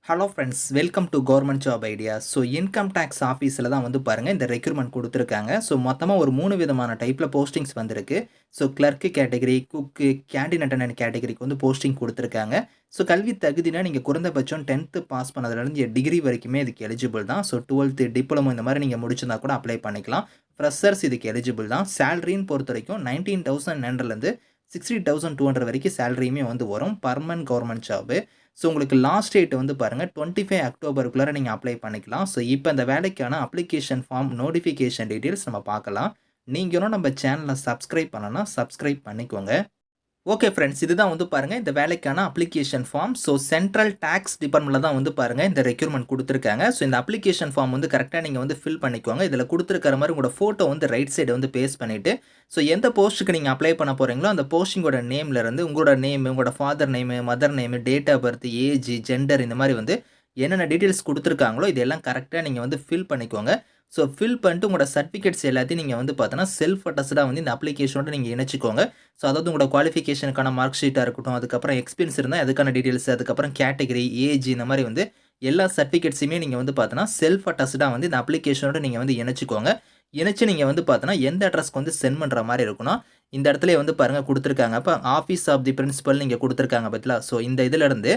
Hello friends, welcome to government job idea. So income tax ஆஃபீஸில் தான் வந்து பாருங்கள் இந்த ரெக்ரூட்மெண்ட் கொடுத்துருக்காங்க. ஸோ மொத்தமாக ஒரு 3 விதமான டைப்பில் போஸ்டிங்ஸ் வந்திருக்கு. ஸோ கிளர்க்கு கேட்டகரி, குக்கு, கேண்டீன் அட்டண்டன்ட் கேட்டகரிக்கு வந்து போஸ்டிங் கொடுத்துருக்காங்க. ஸோ கல்வி தகுதினா நீங்கள் குறைந்தபட்சம் 10th பாஸ் பண்ணதுலேருந்து டிகிரி வரைக்குமே இதுக்கு எலிஜிபிள் தான். ஸோ 12th டிப்ளமோ இந்த மாதிரி நீங்கள் முடிச்சிருந்தா கூட அப்ளை பண்ணிக்கலாம். ஃப்ரெஷர்ஸ் இதுக்கு எலிஜிபிள் தான். சேலரின்னு பொறுத்த வரைக்கும் 19,900லேருந்து 60,200 வரைக்கும் சேலரியுமே வந்து வரும். Permanent government job. ஸோ உங்களுக்கு லாஸ்ட் டேட் வந்து பாருங்கள் 25 அக்டோபருக்குள்ளே நீங்கள் அப்ளை பண்ணிக்கலாம். ஸோ இப்போ இந்த வேலைக்கான அப்ளிகேஷன் ஃபார்ம் நோட்டிஃபிகேஷன் டீட்டெயில்ஸ் நம்ம பார்க்கலாம். நீங்களும் நம்ம சேனலை சப்ஸ்கிரைப் பண்ணலன்னா சப்ஸ்கிரைப் பண்ணிக்கோங்க. ஓகே ஃப்ரெண்ட்ஸ், இதுதான் வந்து பாருங்கள் இந்த வேலைக்கான application form. So central tax டிபார்ட்மெண்ட்டில் தான் வந்து பாருங்கள் இந்த ரெக்யூர்மெண்ட் கொடுத்துருக்காங்க. ஸோ இந்த அப்ளிகேஷன் ஃபார்ம் வந்து கரெக்டாக நீங்கள் வந்து ஃபில் பண்ணிக்கோங்க. இதில் கொடுத்துருக்கிற மாதிரி உங்களோட ஃபோட்டோ வந்து ரைட் சைடு வந்து பேஸ்ட் பண்ணிவிட்டு, ஸோ எந்த போஸ்ட்டுக்கு நீங்கள் அப்ளை பண்ண போகிறீங்களோ அந்த போஸ்டிங்கோட நேம்லேருந்து உங்களோட நேம், உங்களோட father name, mother name, date of birth, age, gender இந்த மாதிரி வந்து என்னென்ன டீட்டெயில்ஸ் கொடுத்துருக்காங்களோ இதெல்லாம் கரெக்டாக நீங்கள் வந்து ஃபில் பண்ணிக்கோங்க. ஸோ ஃபில் பண்ணிட்டு உங்களோட சர்டிஃபிகேட்ஸ் எல்லாத்தையும் நீங்கள் வந்து பார்த்தோன்னா செல்ஃப் அட்டஸ்டாக வந்து இந்த அப்ளிகேஷனோட நீங்கள் இணைச்சிக்கோங்க. ஸோ அதாவது உங்களோட குவாலிஃபிகேஷனுக்கான மார்க் ஷீட்டாக இருக்கட்டும், அதுக்கப்புறம் எக்ஸ்பீரியன்ஸ் இருந்தால் அதுக்கான டீட்டெயில்ஸ், அதுக்கப்புறம் கேட்டகரி, ஏஜ் இந்த மாதிரி வந்து எல்லா சர்டிஃபிகேட்ஸுமே நீங்கள் வந்து பார்த்தோன்னா செல்ஃப் அட்டஸ்டாக வந்து இந்த அப்ளிகேஷனோட நீங்கள் வந்து இணைச்சிக்கோங்க. இணைச்சு நீங்கள் வந்து பார்த்தோன்னா எந்த அட்ரஸ்க்கு வந்து சென்ட் பண்ணுற மாதிரி இருக்குன்னா இந்த இடத்துல வந்து பாருங்கள் கொடுத்துருக்காங்க. அப்போ ஆஃபீஸ் ஆஃப் தி பிரின்சிபல் நீங்கள் கொடுத்துருக்காங்க பார்த்தீங்களா. ஸோ இந்த இதிலேருந்து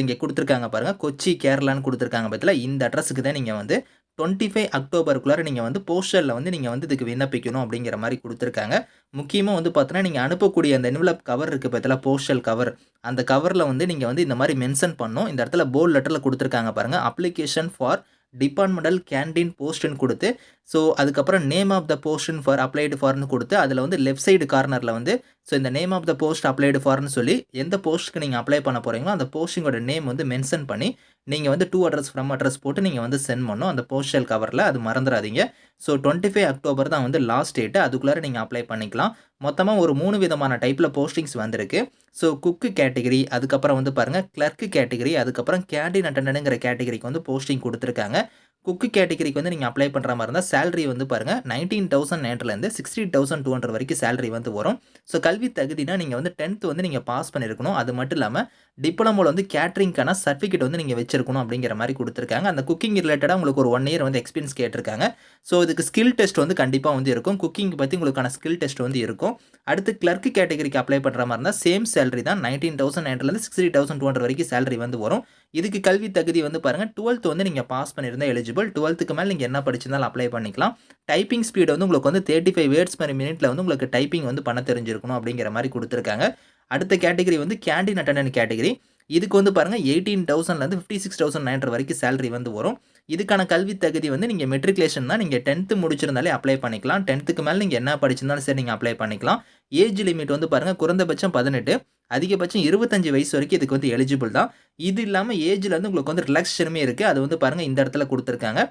இங்கே கொடுத்துருக்காங்க பாருங்கள், கொச்சி கேரளான்னு கொடுத்துருக்காங்க பார்த்தீங்களா. இந்த அட்ரஸுக்கு தான் நீங்கள் வந்து 25 அக்டோபருக்குள்ளார நீங்கள் வந்து போஸ்டரில் வந்து நீங்கள் வந்து இதுக்கு விண்ணப்பிக்கணும் அப்படிங்கிற மாதிரி கொடுத்துருக்காங்க. முக்கியமாக வந்து பார்த்தோன்னா நீங்கள் அனுப்பக்கூடிய அந்த என்வலப் கவர் இருக்குது பார்த்தீங்களா, போஸ்டல் கவர். அந்த கவரில் வந்து நீங்கள் வந்து இந்த மாதிரி மென்ஷன் பண்ணணும். இந்த இடத்துல போல்ட் லெட்டரில் கொடுத்துருக்காங்க பாருங்கள், அப்ளிகேஷன் ஃபார் டிபார்ட்மெண்டல் கேண்டீன் போஸ்ட்னு கொடுத்து, ஸோ அதுக்கப்புறம் நேம் ஆஃப் த போஸ்டன் ஃபார் அப்ளைடு ஃபார்னு கொடுத்து, அதில் வந்து லெஃப்ட் சைடு கார்னரில் வந்து ஸோ இந்த name of the post applied ஃபார்னு சொல்லி எந்த போஸ்ட்டுக்கு நீங்கள் அப்ளை பண்ண போகிறீங்களோ அந்த போஸ்டிங்கோட நேம் வந்து மென்ஷன் பண்ணி நீங்கள் வந்து டூ அட்ரஸ் ஃப்ரம் அட்ரஸ் போட்டு நீங்கள் வந்து சென்ட் பண்ணணும் அந்த போஸ்டல் கவரில். அது மறந்துடாதீங்க. ஸோ 25 அக்டோபர் தான் வந்து லாஸ்ட் டேட்டு. அதுக்குள்ளார நீங்கள் அப்ளை பண்ணிக்கலாம். மொத்தமாக ஒரு 3 விதமான டைப்பில் போஸ்டிங்ஸ் வந்திருக்கு. ஸோ குக்கு கேட்டகரி, அதுக்கப்புறம் வந்து பாருங்கள் கிளர்க்கு கேட்டகரி, அதுக்கப்புறம் கேண்டீன் அட்டண்டன்ட்ங்கிற கேட்டகரிக்கு வந்து போஸ்டிங் கொடுத்துருக்காங்க. குக்கு கேட்டகரிக்கு வந்து நீங்கள் அப்ளை பண்ணுற மாதிரி இருந்தால் சேலரி வந்து பாருங்கள் 19,900லேருந்து 60,200 வரைக்கும் சேலரி வந்து வரும். ஸோ கல்வி தகுதினா நீங்கள் வந்து 10th வந்து நீங்கள் பாஸ் பண்ணியிருக்கணும். அது மட்டும் இல்லாமல் டிப்ளமோவில் வந்து கேட்ரிங்க்கான சர்டிஃபிகேட் வந்து நீங்கள் வச்சிருக்கணும் அப்படிங்கிற மாதிரி கொடுத்துருக்காங்க. அந்த குக்கிங் ரிலேட்டடாக உங்களுக்கு ஒரு 1 இயர் வந்து எக்ஸ்பீரியன்ஸ் கேட்டிருக்காங்க. ஸோ இதுக்கு ஸ்கில் டெஸ்ட் வந்து கண்டிப்பாக வந்து இருக்கும். குக்கிங் பற்றி உங்களுக்கான ஸ்கில் டெஸ்ட் வந்து இருக்கும். அடுத்து கிளர்க்கு கேட்டகரிக்கு அப்ளை பண்ணுற மாதிரி இருந்தால் சேம் சேலரி தான் 19,900லேருந்து 60,200 வரைக்கும் சேலரி வந்து வரும். இதுக்கு கல்வி தகுதி வந்து பாருங்கள் 12th வந்து நீங்கள் பாஸ் பண்ணியிருந்தால் எலிஜிபிள். 12க்கு மேலே நீங்கள் என்ன படிச்சிருந்தாலும் அப்ளை பண்ணிக்கலாம். டைப்பிங் ஸ்பீடு வந்து உங்களுக்கு வந்து 35 வேர்ட்ஸ் per minute வந்து உங்களுக்கு டைப்பிங் வந்து பண்ண தெரிஞ்சிருக்கணும் அப்படிங்கிற மாதிரி கொடுத்துருக்காங்க. அடுத்த கேட்டகரி வந்து கேண்டீன் அட்டண்டன்ட் கேட்டகரி. இதுக்கு வந்து பாருங்கள் 18,000லேருந்து 56,900 வரைக்கும் சேலரி வந்து வரும். இதுக்கான கல்வி தகுதி வந்து நீங்கள் மெட்ரிகுலேஷன் தான். நீங்கள் 10th முடிச்சிருந்தாலே அப்ளை பண்ணிக்கலாம். 10க்கு மேலே நீங்கள் என்ன படிச்சிருந்தாலும் சரி நீங்கள் அப்ளை பண்ணிக்கலாம். ஏஜ் லிமிட் வந்து பாருங்கள் குறைந்தபட்சம் 18, அதிகபட்சம் 25 வயசு வரைக்கும் இதுக்கு வந்து எலிஜிபிள் தான். இது இல்லாமல் ஏஜில் வந்து உங்களுக்கு வந்து ரிலாக்ஸேஷனுமே இருக்குது. அது வந்து பாருங்கள் இந்த இடத்துல கொடுத்துருக்காங்க.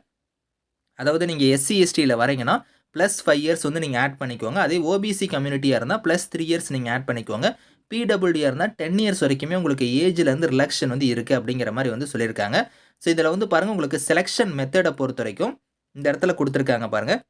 அதாவது நீங்கள் எஸ்சி எஸ்டியில் வரீங்கன்னா +5 இயர்ஸ் வந்து நீங்கள் ஆட் பண்ணிக்கோங்க. அதே ஓபிசி கம்யூனிட்டியாக இருந்தால் +3 இயர்ஸ் நீங்கள் ஆட் பண்ணிக்கோங்க. பிடபிள்யூடியாக இருந்தால் 10 இயர்ஸ் வரைக்குமே உங்களுக்கு ஏஜ்லேருந்து ரிலாக்ஸேஷன் வந்து இருக்குது அப்படிங்கிற மாதிரி வந்து சொல்லியிருக்காங்க. ஸோ இதில் வந்து பாருங்கள் உங்களுக்கு செலெக்ஷன் மெத்தடை பொறுத்த வரைக்கும் இந்த இடத்துல கொடுத்துருக்காங்க பாருங்கள்.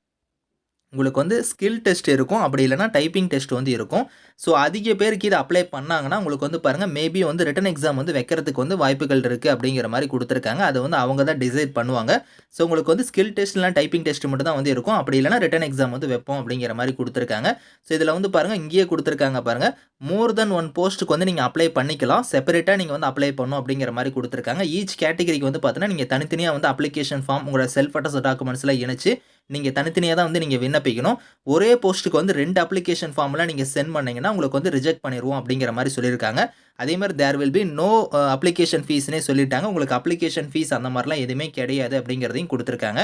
உங்களுக்கு வந்து ஸ்கில் டெஸ்ட் இருக்கும், அப்படி இல்லைனா டைப்பிங் டெஸ்ட் வந்து இருக்கும். ஸோ அதிக பேருக்கு இதை அப்ளை பண்ணாங்கன்னா உங்களுக்கு வந்து பாருங்கள் மேபி வந்து ரிட்டன் எக்ஸாம் வந்து வைக்கிறதுக்கு வந்து வாய்ப்புகள் இருக்குது அப்படிங்கிற மாதிரி கொடுத்துருக்காங்க. அதை வந்து அவங்க தான் டிசைட் பண்ணுவாங்க. ஸோ உங்களுக்கு வந்து ஸ்கில் டெஸ்ட் இல்லைனா டைப்பிங் டெஸ்ட் மட்டும் தான் வந்து இருக்கும், அப்படி இல்லைனா ரிட்டன் எக்ஸாம் வந்து வைப்போம் அப்படிங்கிற மாதிரி கொடுத்துருக்காங்க. ஸோ இதில் வந்து பாருங்கள் இங்கேயே கொடுத்துருக்காங்க பாருங்கள், மோர் தென் 1 போஸ்ட்டுக்கு வந்து நீங்கள் அப்ளை பண்ணிக்கலாம். செப்பரேட்டாக நீங்கள் வந்து அப்ளை பண்ணணும் அப்படிங்கிற மாதிரி கொடுத்துருக்காங்க. ஈச் கேட்டகரிக்கு வந்து பார்த்தீங்கன்னா நீங்கள் தனித்தனியாக வந்து அப்ளிகேஷன் ஃபார்ம் உங்களோட செல்ஃப் அட்டஸ்ட் டாக்குமெண்ட்ஸ்லாம் இணைச்சு நீங்கள் தனித்தனியாக தான் வந்து நீங்கள் விண்ணப்பிக்கணும். ஒரே போஸ்ட்டுக்கு வந்து 2 அப்ளிகேஷன் ஃபார்ம்லாம் நீங்கள் சென்ட் பண்ணிங்கன்னா உங்களுக்கு வந்து ரிஜெக்ட் பண்ணிடுவோம் அப்படிங்கிற மாதிரி சொல்லியிருக்காங்க. அதே மாதிரி there will be no application ஃபீஸ்னே சொல்லிட்டாங்க. உங்களுக்கு அப்ளிகேஷன் ஃபீஸ் அந்த மாதிரிலாம் எதுவுமே கிடையாது அப்படிங்கிறதையும் கொடுத்துருக்காங்க.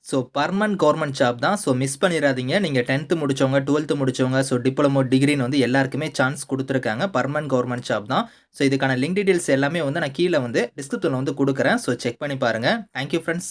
ஸோ பர்மனன்ட் கவர்மெண்ட் ஜாப் தான். ஸோ மிஸ் பண்ணிடாதீங்க. நீங்கள் 10th முடித்தவங்க, 12th முடித்தவங்க, ஸோ டிப்ளமோ, டிகிரின்னு வந்து எல்லாருக்குமே சான்ஸ் கொடுத்துருக்காங்க. பர்மனன்ட் கவர்மெண்ட் ஜாப் தான். ஸோ இதுக்கான லிங்க் டீட்டெயில்ஸ் எல்லாமே வந்து நான் கீழே வந்து டிஸ்கிரிப்ஷனில் வந்து கொடுக்குறேன். ஸோ செக் பண்ணி பாருங்கள். Thank you friends.